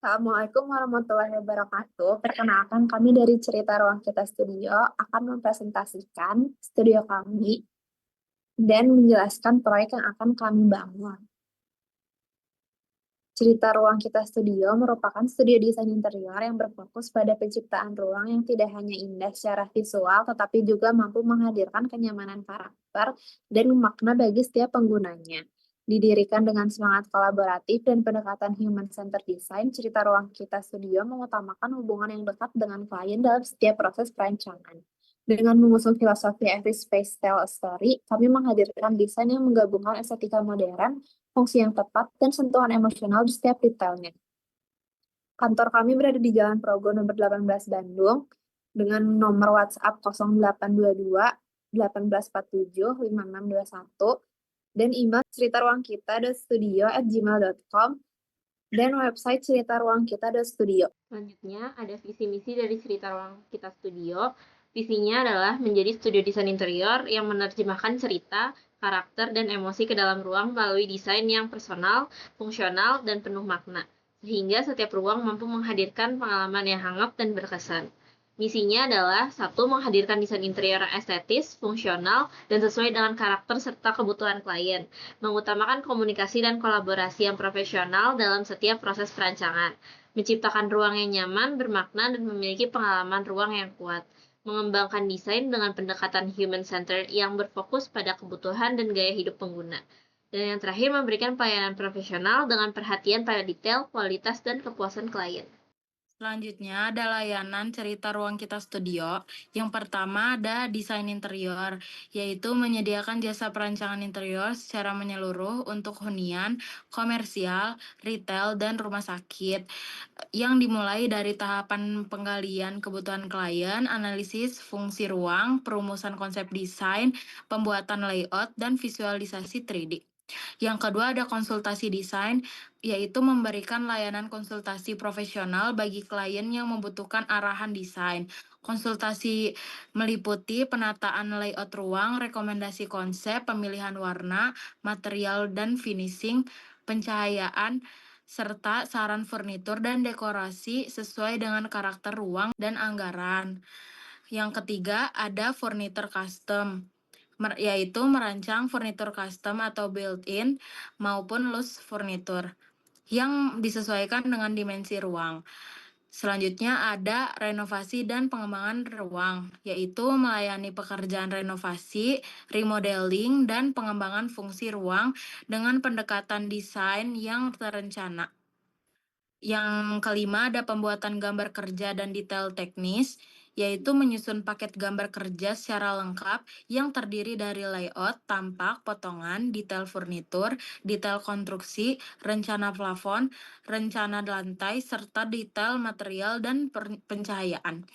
Assalamualaikum warahmatullahi wabarakatuh. Perkenalkan, kami dari Cerita Ruang Kita Studio akan mempresentasikan studio kami dan menjelaskan proyek yang akan kami bangun. Cerita Ruang Kita Studio merupakan studio desain interior yang berfokus pada penciptaan ruang yang tidak hanya indah secara visual, tetapi juga mampu menghadirkan kenyamanan karakter dan makna bagi setiap penggunanya. Didirikan dengan semangat kolaboratif dan pendekatan human-centered design, Cerita Ruang Kita Studio mengutamakan hubungan yang dekat dengan klien dalam setiap proses perancangan. Dengan mengusung filosofi Every Space Tell a Story, kami menghadirkan desain yang menggabungkan estetika modern, fungsi yang tepat, dan sentuhan emosional di setiap detailnya. Kantor kami berada di Jalan Progo nomor 18 Bandung dengan nomor WhatsApp 0822 1847 5621 dan email ceritaruangkita.studio@gmail.com dan website ceritaruangkita.studio. Selanjutnya ada visi misi dari Cerita Ruang Kita Studio. Visinya adalah menjadi studio desain interior yang menerjemahkan cerita, karakter, dan emosi ke dalam ruang melalui desain yang personal, fungsional, dan penuh makna, sehingga setiap ruang mampu menghadirkan pengalaman yang hangat dan berkesan. Misinya adalah satu, menghadirkan desain interior yang estetis, fungsional, dan sesuai dengan karakter serta kebutuhan klien, mengutamakan komunikasi dan kolaborasi yang profesional dalam setiap proses perancangan, menciptakan ruang yang nyaman, bermakna, dan memiliki pengalaman ruang yang kuat, mengembangkan desain dengan pendekatan human-centered yang berfokus pada kebutuhan dan gaya hidup pengguna, dan yang terakhir memberikan pelayanan profesional dengan perhatian pada detail, kualitas, dan kepuasan klien. Selanjutnya ada layanan Cerita Ruang Kita Studio. Yang pertama ada desain interior, yaitu menyediakan jasa perancangan interior secara menyeluruh untuk hunian, komersial, retail, dan rumah sakit. Yang dimulai dari tahapan penggalian kebutuhan klien, analisis fungsi ruang, perumusan konsep desain, pembuatan layout, dan visualisasi 3D. Yang kedua ada konsultasi desain, yaitu memberikan layanan konsultasi profesional bagi klien yang membutuhkan arahan desain. Konsultasi meliputi penataan layout ruang, rekomendasi konsep, pemilihan warna, material dan finishing, pencahayaan, serta saran furnitur dan dekorasi sesuai dengan karakter ruang dan anggaran. Yang ketiga ada furniture custom, yaitu merancang furnitur custom atau built-in maupun loose furniture yang disesuaikan dengan dimensi ruang. Selanjutnya ada renovasi dan pengembangan ruang, yaitu melayani pekerjaan renovasi, remodeling, dan pengembangan fungsi ruang dengan pendekatan desain yang terencana. Yang kelima ada pembuatan gambar kerja dan detail teknis, yaitu menyusun paket gambar kerja secara lengkap yang terdiri dari layout, tampak, potongan, detail furnitur, detail konstruksi, rencana plafon, rencana lantai, serta detail material dan pencahayaan.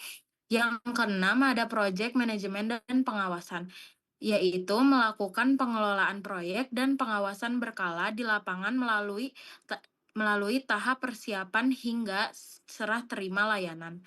Yang keenam ada project manajemen dan pengawasan, yaitu melakukan pengelolaan proyek dan pengawasan berkala di lapangan melalui tahap persiapan hingga serah terima layanan.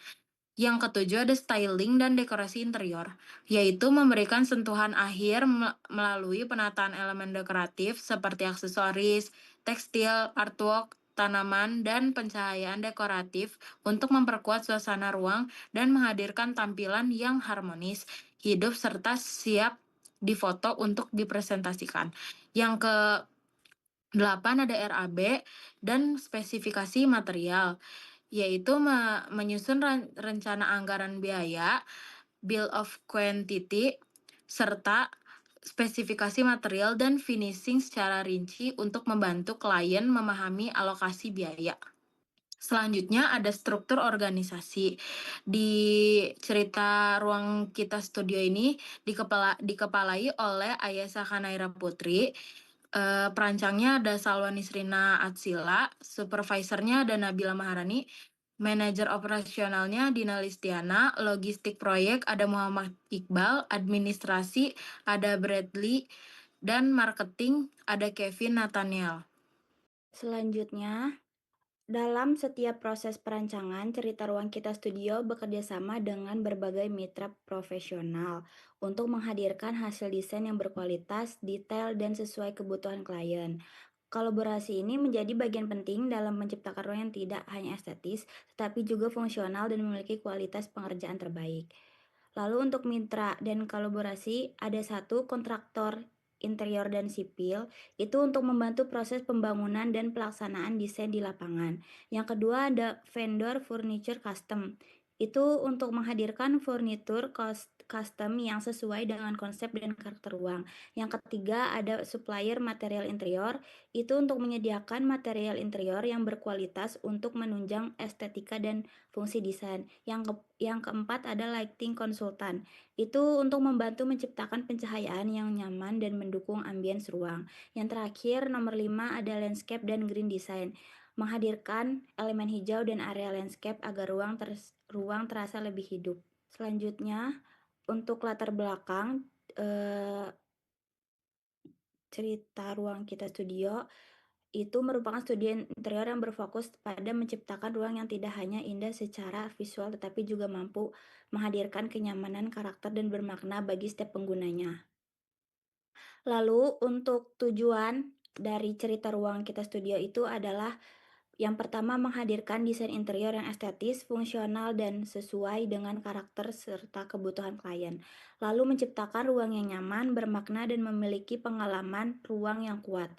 Yang ketujuh ada styling dan dekorasi interior, yaitu memberikan sentuhan akhir melalui penataan elemen dekoratif seperti aksesoris, tekstil, artwork, tanaman, dan pencahayaan dekoratif untuk memperkuat suasana ruang dan menghadirkan tampilan yang harmonis, hidup, serta siap difoto untuk dipresentasikan. Yang ke 8 ada RAB dan spesifikasi material, yaitu menyusun rencana anggaran biaya, bill of quantity, serta spesifikasi material dan finishing secara rinci untuk membantu klien memahami alokasi biaya. Selanjutnya ada struktur organisasi. Di Cerita Ruang Kita Studio ini dikepalai oleh Ayesa Kanaira Putri. Perancangnya ada Salwa Nisrina Atsila, supervisornya ada Nabila Maharani, manajer operasionalnya Dina Listiana, logistik proyek ada Muhammad Iqbal, administrasi ada Bradley, dan marketing ada Kevin Nathaniel. Selanjutnya, dalam setiap proses perancangan, Cerita Ruang Kita Studio bekerja sama dengan berbagai mitra profesional untuk menghadirkan hasil desain yang berkualitas, detail, dan sesuai kebutuhan klien. Kolaborasi ini menjadi bagian penting dalam menciptakan ruang yang tidak hanya estetis, tetapi juga fungsional dan memiliki kualitas pengerjaan terbaik. Lalu untuk mitra dan kolaborasi, ada satu kontraktor interior dan sipil, itu untuk membantu proses pembangunan dan pelaksanaan desain di lapangan. Yang kedua ada vendor furniture custom, itu untuk menghadirkan furnitur custom yang sesuai dengan konsep dan karakter ruang. Yang ketiga ada supplier material interior, itu untuk menyediakan material interior yang berkualitas untuk menunjang estetika dan fungsi desain. Yang keempat ada lighting consultant. Itu untuk membantu menciptakan pencahayaan yang nyaman dan mendukung ambience ruang. Yang terakhir nomor 5 ada landscape dan green design. Menghadirkan elemen hijau dan area landscape agar ruang terasa lebih hidup. Selanjutnya untuk latar belakang cerita ruang kita studio itu merupakan studi interior yang berfokus pada menciptakan ruang yang tidak hanya indah secara visual tetapi juga mampu menghadirkan kenyamanan, karakter, dan bermakna bagi setiap penggunanya. Lalu untuk tujuan dari cerita ruang kita studio itu adalah yang pertama menghadirkan desain interior yang estetis, fungsional, dan sesuai dengan karakter serta kebutuhan klien. Lalu menciptakan ruang yang nyaman, bermakna, dan memiliki pengalaman ruang yang kuat.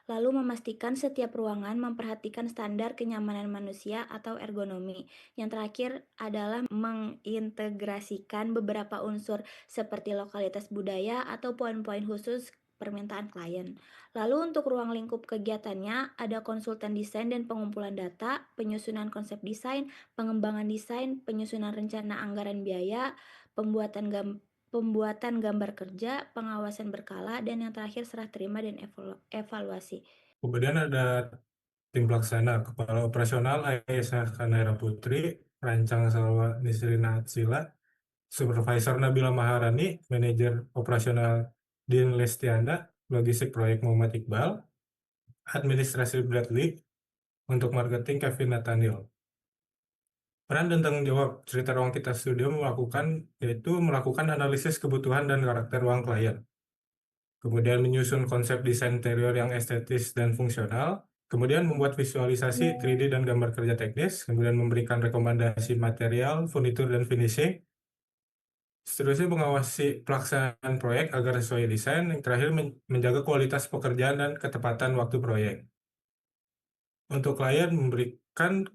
Lalu memastikan setiap ruangan memperhatikan standar kenyamanan manusia atau ergonomi. Yang terakhir adalah mengintegrasikan beberapa unsur seperti lokalitas budaya atau poin-poin khusus permintaan klien. Lalu untuk ruang lingkup kegiatannya ada konsultan desain dan pengumpulan data, penyusunan konsep desain, pengembangan desain, penyusunan rencana anggaran biaya, pembuatan gambar kerja, pengawasan berkala, dan yang terakhir serah terima dan evaluasi. Kemudian ada tim pelaksana, Kepala Operasional Aisyah Kanera Putri, Rancang Salwa Nisrina Atsila, Supervisor Nabila Maharani, Manajer Operasional Din Lestianda, Logistik Proyek Muhammad Iqbal, Administrasi Bradley, untuk marketing Kevin Nathaniel. Peran dan tanggung jawab cerita ruang kita studio yaitu melakukan analisis kebutuhan dan karakter ruang klien. Kemudian menyusun konsep desain interior yang estetis dan fungsional, kemudian membuat visualisasi 3D dan gambar kerja teknis, kemudian memberikan rekomendasi material, furnitur, dan finishing. Seterusnya mengawasi pelaksanaan proyek agar sesuai desain, yang terakhir menjaga kualitas pekerjaan dan ketepatan waktu proyek. Untuk klien memberikan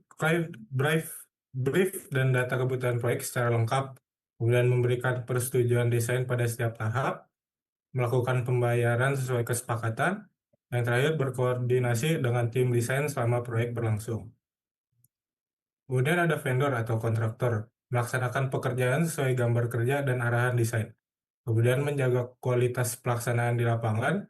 brief dan data kebutuhan proyek secara lengkap, kemudian memberikan persetujuan desain pada setiap tahap, melakukan pembayaran sesuai kesepakatan, yang terakhir berkoordinasi dengan tim desain selama proyek berlangsung. Kemudian ada vendor atau kontraktor, melaksanakan pekerjaan sesuai gambar kerja dan arahan desain. Kemudian menjaga kualitas pelaksanaan di lapangan,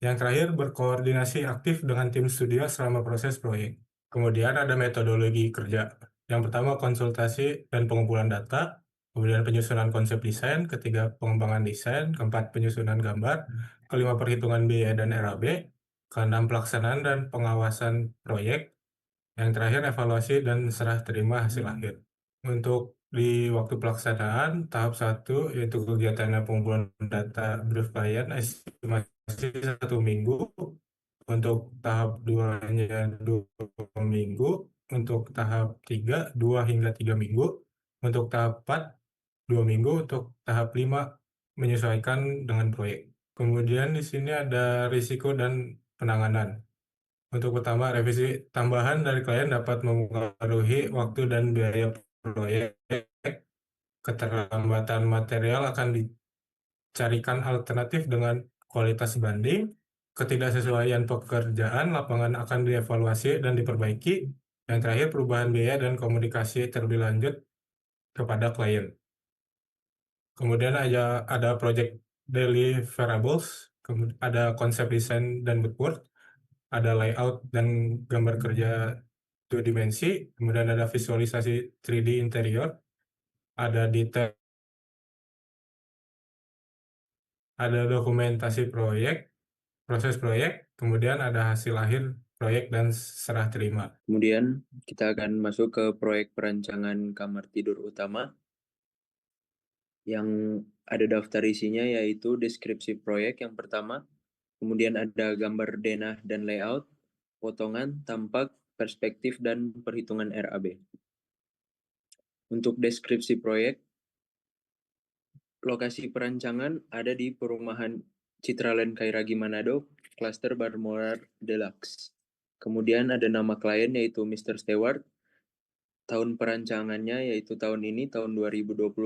yang terakhir berkoordinasi aktif dengan tim studio selama proses proyek. Kemudian ada metodologi kerja. Yang pertama konsultasi dan pengumpulan data, kemudian penyusunan konsep desain, ketiga pengembangan desain, keempat penyusunan gambar, kelima perhitungan biaya dan RAB, keenam pelaksanaan dan pengawasan proyek, yang terakhir evaluasi dan serah terima hasil akhir. Untuk di waktu pelaksanaan, tahap 1 yaitu kegiatannya pengumpulan data brief klien, estimasi 1 minggu, untuk tahap 2-nya 2 minggu, untuk tahap 3 2 hingga 3 minggu, untuk tahap 4 2 minggu, untuk tahap 5 menyesuaikan dengan proyek. Kemudian di sini ada risiko dan penanganan. Untuk pertama, revisi tambahan dari klien dapat mempengaruhi waktu dan biaya proyek. Keterlambatan material akan dicarikan alternatif dengan kualitas sebanding. Ketidaksesuaian pekerjaan lapangan akan dievaluasi dan diperbaiki. Yang terakhir, perubahan biaya dan komunikasi terlebih lanjut kepada klien. Kemudian ada project deliverables, ada konsep desain dan bookwork, ada layout dan gambar kerja 2 dimensi, kemudian ada visualisasi 3D interior, ada detail, ada dokumentasi proyek, proses proyek, kemudian ada hasil akhir proyek dan serah terima. Kemudian kita akan masuk ke proyek perancangan kamar tidur utama yang ada daftar isinya, yaitu deskripsi proyek yang pertama, Kemudian ada gambar denah dan layout, potongan, tampak, perspektif, dan perhitungan RAB. Untuk deskripsi proyek, lokasi perancangan ada di perumahan Citraland Kairagi Manado, klaster Balmoral Deluxe. Kemudian ada nama klien yaitu Mr. Stewart. Tahun perancangannya yaitu tahun ini, tahun 2026,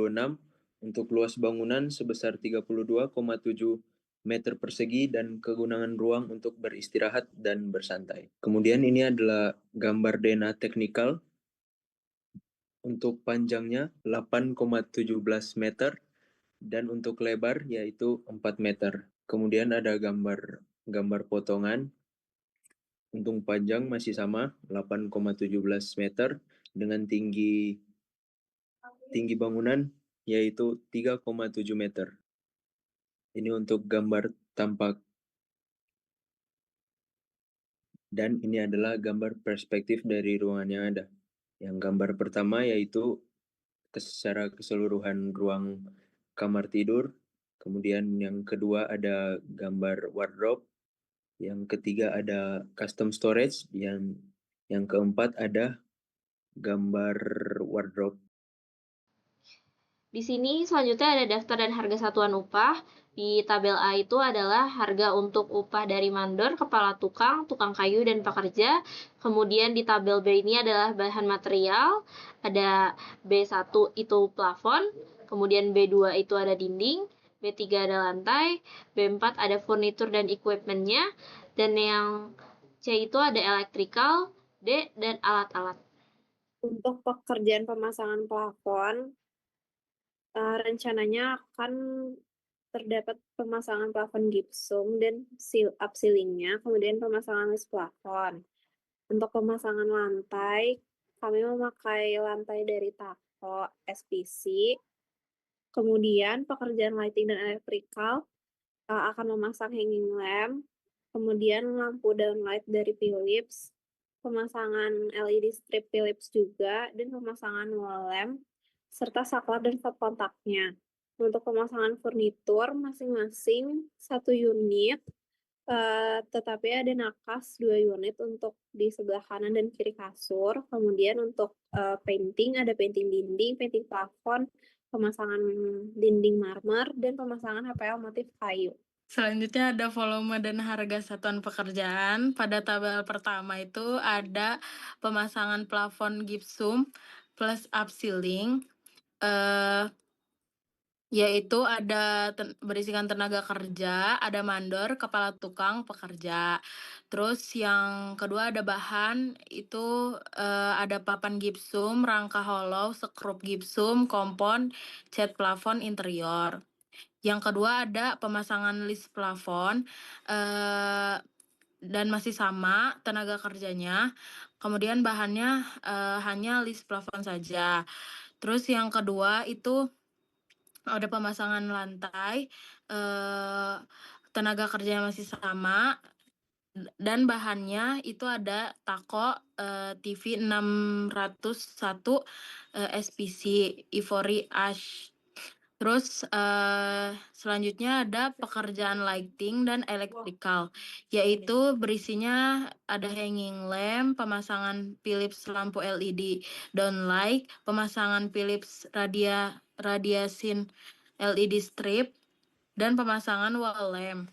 untuk luas bangunan sebesar 32,7 meter persegi dan kegunaan ruang untuk beristirahat dan bersantai. Kemudian ini adalah gambar denah teknikal. Untuk panjangnya 8,17 meter dan untuk lebar yaitu 4 meter. Kemudian ada gambar potongan. Untuk panjang masih sama 8,17 meter dengan tinggi bangunan yaitu 3,7 meter. Ini untuk gambar tampak. Dan ini adalah gambar perspektif dari ruangan yang ada. Yang gambar pertama yaitu secara keseluruhan ruang kamar tidur. Kemudian yang kedua ada gambar wardrobe. Yang ketiga ada custom storage. Yang keempat ada gambar wardrobe. Di sini selanjutnya ada daftar dan harga satuan upah. Di tabel A itu adalah harga untuk upah dari mandor, kepala tukang, tukang kayu, dan pekerja. Kemudian di tabel B ini adalah bahan material. Ada B1 itu plafon, kemudian B2 itu ada dinding, B3 ada lantai, B4 ada furnitur dan equipment-nya, dan yang C itu ada electrical, D dan alat-alat. Untuk pekerjaan pemasangan plafon, rencananya akan terdapat pemasangan plafon gipsum dan up ceilingnya, kemudian pemasangan list plafon. Untuk pemasangan lantai, kami memakai lantai dari Tako SPC. Kemudian pekerjaan lighting dan electrical akan memasang hanging lamp, kemudian lampu downlight dari Philips, pemasangan LED strip Philips juga, dan pemasangan wall lamp, serta saklar dan stop kontaknya. Untuk pemasangan furnitur, masing-masing 1 unit, tetapi ada nakas 2 unit untuk di sebelah kanan dan kiri kasur. Kemudian untuk painting, ada painting dinding, painting plafon, pemasangan dinding marmer, dan pemasangan HPL motif kayu. Selanjutnya ada volume dan harga satuan pekerjaan. Pada tabel pertama itu ada pemasangan plafon gipsum plus up ceiling, yaitu ada berisikan tenaga kerja, ada mandor, kepala tukang, pekerja. Terus yang kedua ada bahan, itu ada papan gipsum, rangka hollow, sekrup gipsum, kompon, cat plafon interior. Yang kedua ada pemasangan list plafon, dan masih sama tenaga kerjanya. Kemudian bahannya hanya list plafon saja. Terus yang kedua itu ada pemasangan lantai, tenaga kerjanya masih sama, dan bahannya itu ada Tako TV 601 SPC Ivory Ash. Terus selanjutnya ada pekerjaan lighting dan electrical, yaitu berisinya ada hanging lamp, pemasangan Philips lampu LED downlight, pemasangan Philips radiasin LED strip, dan pemasangan wall lamp.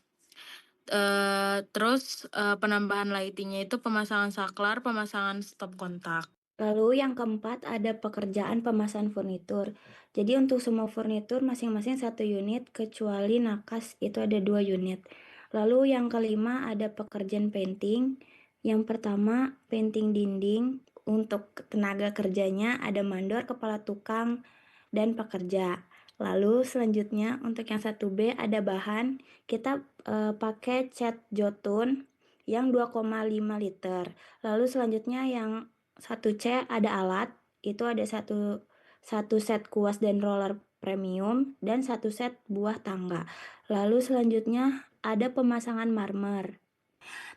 Terus penambahan lightingnya itu pemasangan saklar, pemasangan stop kontak. Lalu yang keempat ada pekerjaan pemasangan furnitur. Jadi untuk semua furnitur masing-masing 1 unit kecuali nakas itu ada 2 unit. Lalu yang kelima ada pekerjaan painting. Yang pertama painting dinding. Untuk tenaga kerjanya ada mandor, kepala tukang, dan pekerja. Lalu selanjutnya untuk yang 1B ada bahan. Kita pakai cat jotun yang 2,5 liter. Lalu selanjutnya yang 1C ada alat, itu ada satu set kuas dan roller premium dan 1 set buah tangga. Lalu selanjutnya ada pemasangan marmer.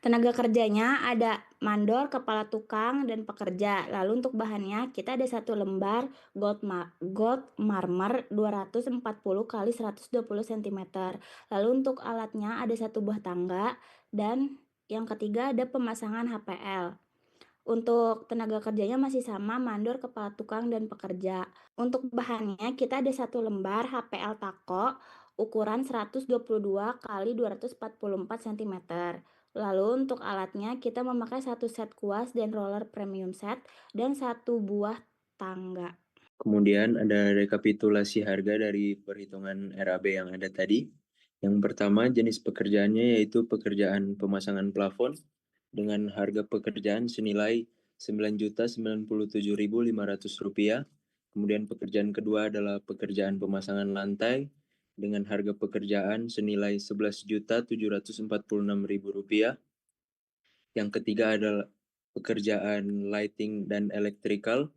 Tenaga kerjanya ada mandor, kepala tukang, dan pekerja. Lalu untuk bahannya kita ada 1 lembar gold marmer 240 kali 120 cm. Lalu untuk alatnya ada 1 buah tangga dan yang ketiga ada pemasangan HPL. Untuk tenaga kerjanya masih sama, mandor, kepala tukang, dan pekerja. Untuk bahannya kita ada 1 lembar HPL Tako ukuran 122 kali 244 cm. Lalu untuk alatnya kita memakai 1 set kuas dan roller premium set dan 1 buah tangga. Kemudian ada rekapitulasi harga dari perhitungan RAB yang ada tadi. Yang pertama jenis pekerjaannya yaitu pekerjaan pemasangan plafon dengan harga pekerjaan senilai Rp9.097.500. Kemudian pekerjaan kedua adalah pekerjaan pemasangan lantai dengan harga pekerjaan senilai Rp11.746.000. Yang ketiga adalah pekerjaan lighting dan electrical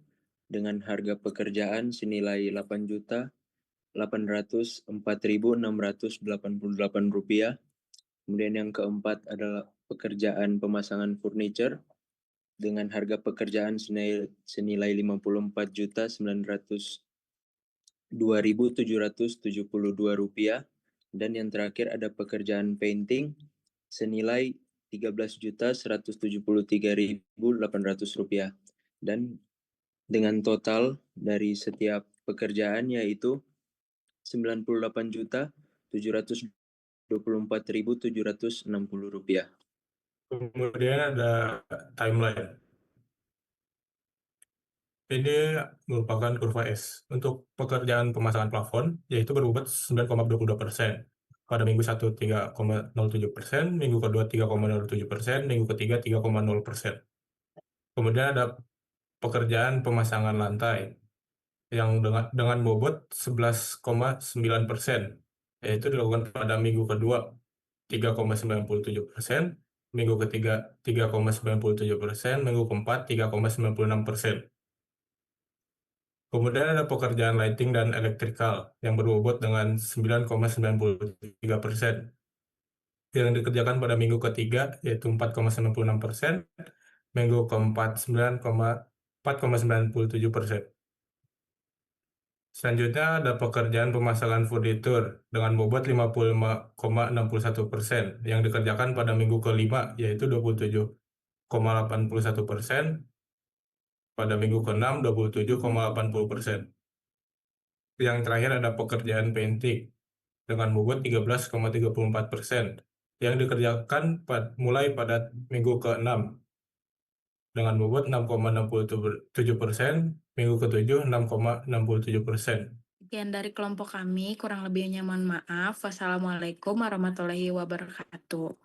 dengan harga pekerjaan senilai Rp804.688. Kemudian yang keempat adalah pekerjaan pemasangan furniture dengan harga pekerjaan senilai Rp54.902.772. Dan yang terakhir ada pekerjaan painting senilai Rp13.173.800. Dan dengan total dari setiap pekerjaan yaitu Rp98.724.760. Kemudian ada timeline. Ini merupakan kurva S. Untuk pekerjaan pemasangan plafon, yaitu berbobot 9,22%. Pada minggu 1 3,07%, minggu kedua 3,07%, minggu ketiga 3,0%. Kemudian ada pekerjaan pemasangan lantai yang dengan bobot 11,9%, yaitu dilakukan pada minggu kedua 3,97%, minggu ketiga 3,97%, minggu keempat 3,96%. Kemudian ada pekerjaan lighting dan electrical yang berbobot dengan 9,93%, yang dikerjakan pada minggu ketiga yaitu 4,96%, minggu keempat 4,97%. Selanjutnya ada pekerjaan pemasangan furnitur dengan bobot 55,61% yang dikerjakan pada minggu kelima yaitu 27,81%, pada minggu ke-6 27,80%. Yang terakhir ada pekerjaan painting dengan bobot 13,34% yang dikerjakan mulai pada minggu ke-6 dengan bobot 6,67%, minggu ke-7 6,67%. Sekian dari kelompok kami, kurang lebihnya mohon maaf. Wassalamualaikum warahmatullahi wabarakatuh.